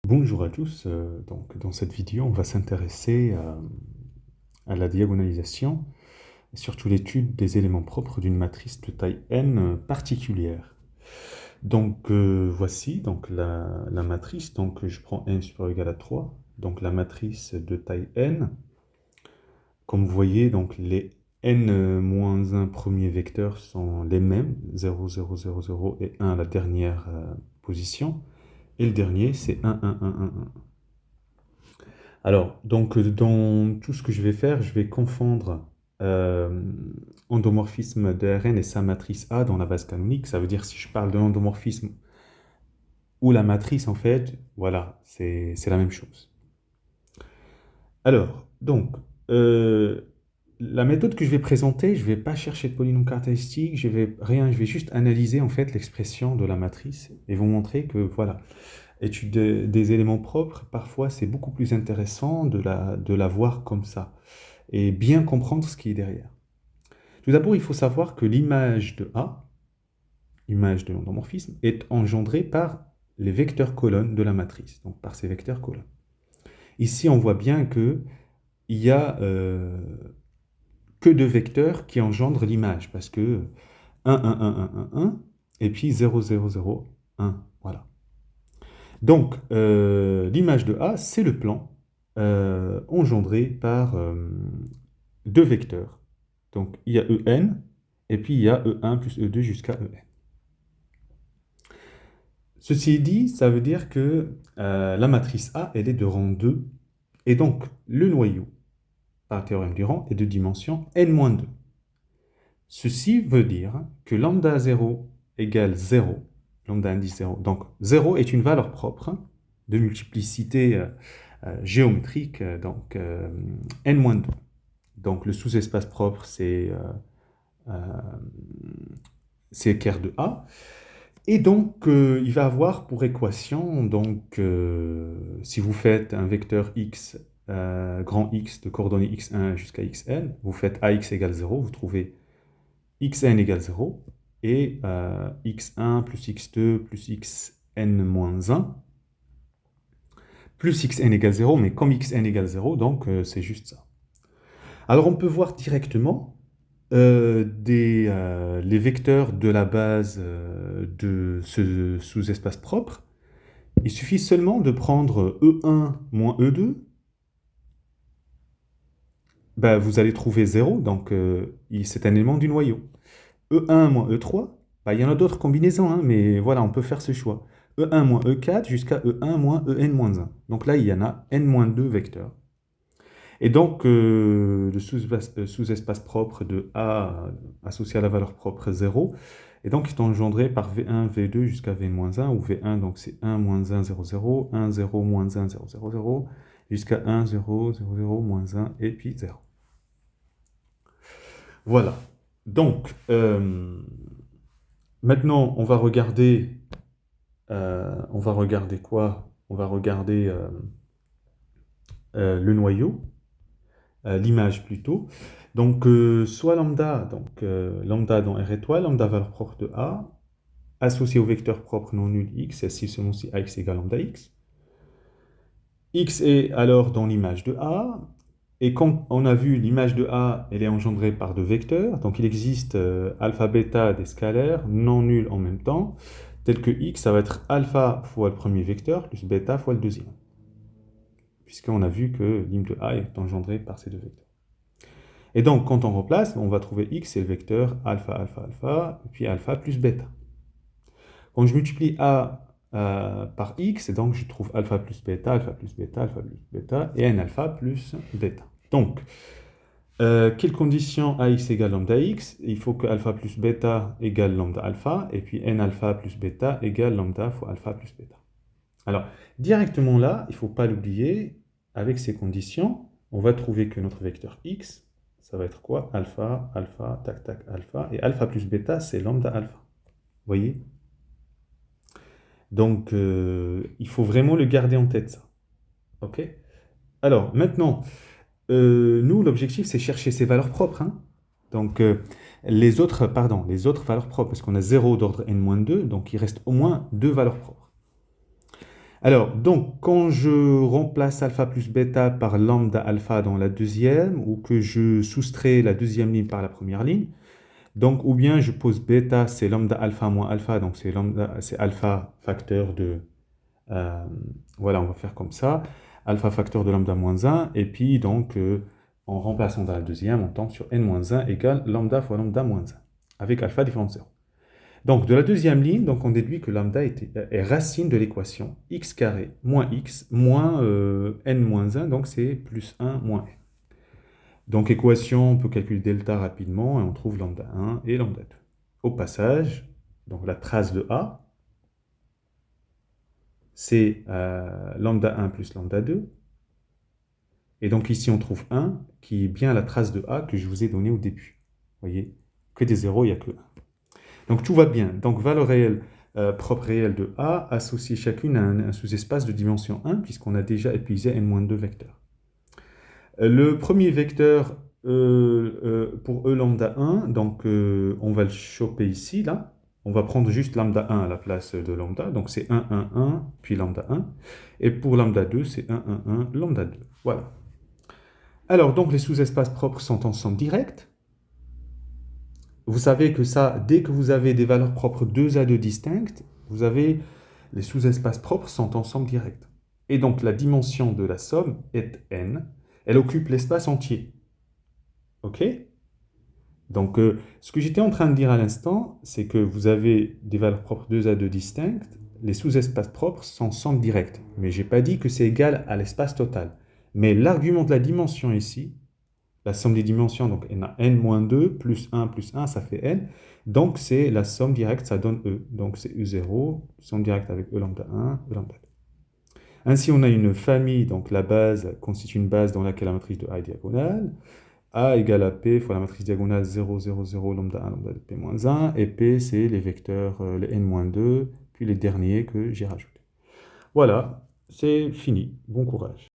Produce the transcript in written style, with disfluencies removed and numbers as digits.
Bonjour à tous, donc dans cette vidéo on va s'intéresser à la diagonalisation et surtout l'étude des éléments propres d'une matrice de taille n particulière. Donc voici donc la matrice, donc je prends n supérieur ou égal à 3, donc la matrice de taille n. Comme vous voyez, donc les n-1 premiers vecteurs sont les mêmes, 0, 0, 0, 0 et 1 à la dernière position, et le dernier c'est 1, 1, 1, 1, 1. Alors, donc, dans tout ce que je vais faire, je vais confondre euh, endomorphisme de Rn et sa matrice A dans la base canonique. Ça veut dire, si je parle de l'endomorphisme ou la matrice, en fait, voilà, c'est la même chose. Alors, donc, la méthode que je vais présenter, je ne vais pas chercher de polynôme caractéristique, je vais juste analyser, en fait, l'expression de la matrice et vous montrer que, voilà, étude des éléments propres, parfois c'est beaucoup plus intéressant de la voir comme ça et bien comprendre ce qui est derrière. Tout d'abord, il faut savoir que l'image de A, image de l'endomorphisme, est engendrée par les vecteurs colonnes de la matrice, donc par ces vecteurs colonnes. Ici, on voit bien qu'il y a que deux vecteurs qui engendrent l'image, parce que 1, 1, 1, 1, 1, 1, et puis 0, 0, 0, 1, voilà. Donc, l'image de A, c'est le plan engendré par deux vecteurs. Donc, il y a En, et puis il y a E1 plus E2 jusqu'à En. Ceci dit, ça veut dire que la matrice A, elle est de rang 2, et donc le noyau, par théorème du rang, est de dimension n-2. Ceci veut dire que lambda 0 égale 0, lambda indice 0. Donc 0 est une valeur propre de multiplicité géométrique, donc n-2. Donc le sous-espace propre, c'est Ker de A. Et donc, il va avoir pour équation, donc, si vous faites un vecteur x, grand X, de coordonnées x1 jusqu'à xn, vous faites ax égale 0, vous trouvez xn égale 0, et x1 plus x2 plus xn moins 1, plus xn égale 0, mais comme xn égale 0, donc c'est juste ça. Alors, on peut voir directement les vecteurs de la base de ce sous-espace propre. Il suffit seulement de prendre E1 moins E2, ben, vous allez trouver 0, donc c'est un élément du noyau. E1 moins E3, ben, il y en a d'autres combinaisons, hein, mais voilà, on peut faire ce choix. E1 moins E4 jusqu'à E1 moins En moins 1. Donc là, il y en a n-2 vecteurs. Et donc, le sous-espace propre de A associé à la valeur propre 0, et donc est engendré par V1, V2 jusqu'à Vn-1, où V1, donc c'est 1, moins 1, 0, 0, 1, 0, moins 1, 0, 0, 0, jusqu'à 1, 0, 0, 0, moins 1, et puis 0. Voilà. Donc, maintenant, on va regarder quoi? On va regarder le noyau. L'image plutôt. Donc, soit lambda, donc lambda dans R étoile, lambda valeur propre de A, associé au vecteur propre non nul x, et si seulement si ax égale lambda x. X est alors dans l'image de A, et comme on a vu, l'image de A, elle est engendrée par deux vecteurs, donc il existe alpha, bêta des scalaires non nuls en même temps, tel que x, ça va être alpha fois le premier vecteur, plus bêta fois le deuxième, puisqu'on a vu que l'im de A est engendrée par ces deux vecteurs. Et donc, quand on replace, on va trouver x, c'est le vecteur alpha, alpha, alpha, et puis alpha plus bêta. Quand je multiplie a par x, donc je trouve alpha plus bêta, alpha plus bêta, alpha plus bêta, et n alpha plus bêta. Donc, quelle condition ax égale lambda x? Il faut que alpha plus bêta égale lambda alpha, et puis n alpha plus bêta égale lambda fois alpha plus bêta. Alors, directement là, il ne faut pas l'oublier, avec ces conditions, on va trouver que notre vecteur x, ça va être quoi? Alpha, alpha, tac, tac, alpha. Et alpha plus bêta, c'est lambda alpha. Vous voyez? Donc, il faut vraiment le garder en tête, ça. OK? Alors, maintenant, nous, l'objectif, c'est chercher ces valeurs propres. Hein. Donc, les autres valeurs propres, parce qu'on a 0 d'ordre n-2, donc il reste au moins deux valeurs propres. Alors, donc, quand je remplace alpha plus bêta par lambda alpha dans la deuxième, ou que je soustrais la deuxième ligne par la première ligne, donc, ou bien je pose bêta, c'est lambda alpha moins alpha, donc c'est alpha facteur de... euh, voilà, on va faire comme ça. Alpha facteur de lambda moins 1, et puis donc, en remplaçant dans la deuxième, on tombe sur n moins 1 égale lambda fois lambda moins 1, avec alpha différent de 0. Donc, de la deuxième ligne, donc, on déduit que lambda est racine de l'équation x carré moins x moins n moins 1, donc c'est plus 1 moins n. Donc, équation, on peut calculer delta rapidement et on trouve lambda 1 et lambda 2. Au passage, donc la trace de A, c'est lambda 1 plus lambda 2. Et donc ici, on trouve 1 qui est bien la trace de A que je vous ai donnée au début. Vous voyez, que des zéros, il n'y a que 1. Donc tout va bien. Donc valeur réelle, propre réelle de A, associée chacune à un sous-espace de dimension 1, puisqu'on a déjà épuisé n-2 vecteurs. Le premier vecteur pour E lambda 1, donc on va le choper ici, là. On va prendre juste lambda 1 à la place de lambda, donc c'est 1, 1, 1, puis lambda 1. Et pour lambda 2, c'est 1, 1, 1, lambda 2. Voilà. Alors, donc les sous-espaces propres sont ensemble directs. Vous savez que ça, dès que vous avez des valeurs propres 2 à 2 distinctes, vous avez les sous-espaces propres sont ensemble directs. Et donc la dimension de la somme est n. Elle occupe l'espace entier. OK? Donc ce que j'étais en train de dire à l'instant, c'est que vous avez des valeurs propres 2 à 2 distinctes. Les sous-espaces propres sont ensemble directs. Mais je n'ai pas dit que c'est égal à l'espace total. Mais l'argument de la dimension ici, la somme des dimensions, donc on a n-2 plus 1, ça fait n. Donc c'est la somme directe, ça donne E. Donc c'est E0, somme directe avec E lambda 1, E lambda 2. Ainsi, on a une famille, donc la base constitue une base dans laquelle la matrice de A est diagonale. A égale à P fois la matrice diagonale 0, 0, 0, lambda 1, lambda 2, P-1. Et P, c'est les vecteurs, les n-2, puis les derniers que j'ai rajoutés. Voilà, c'est fini. Bon courage.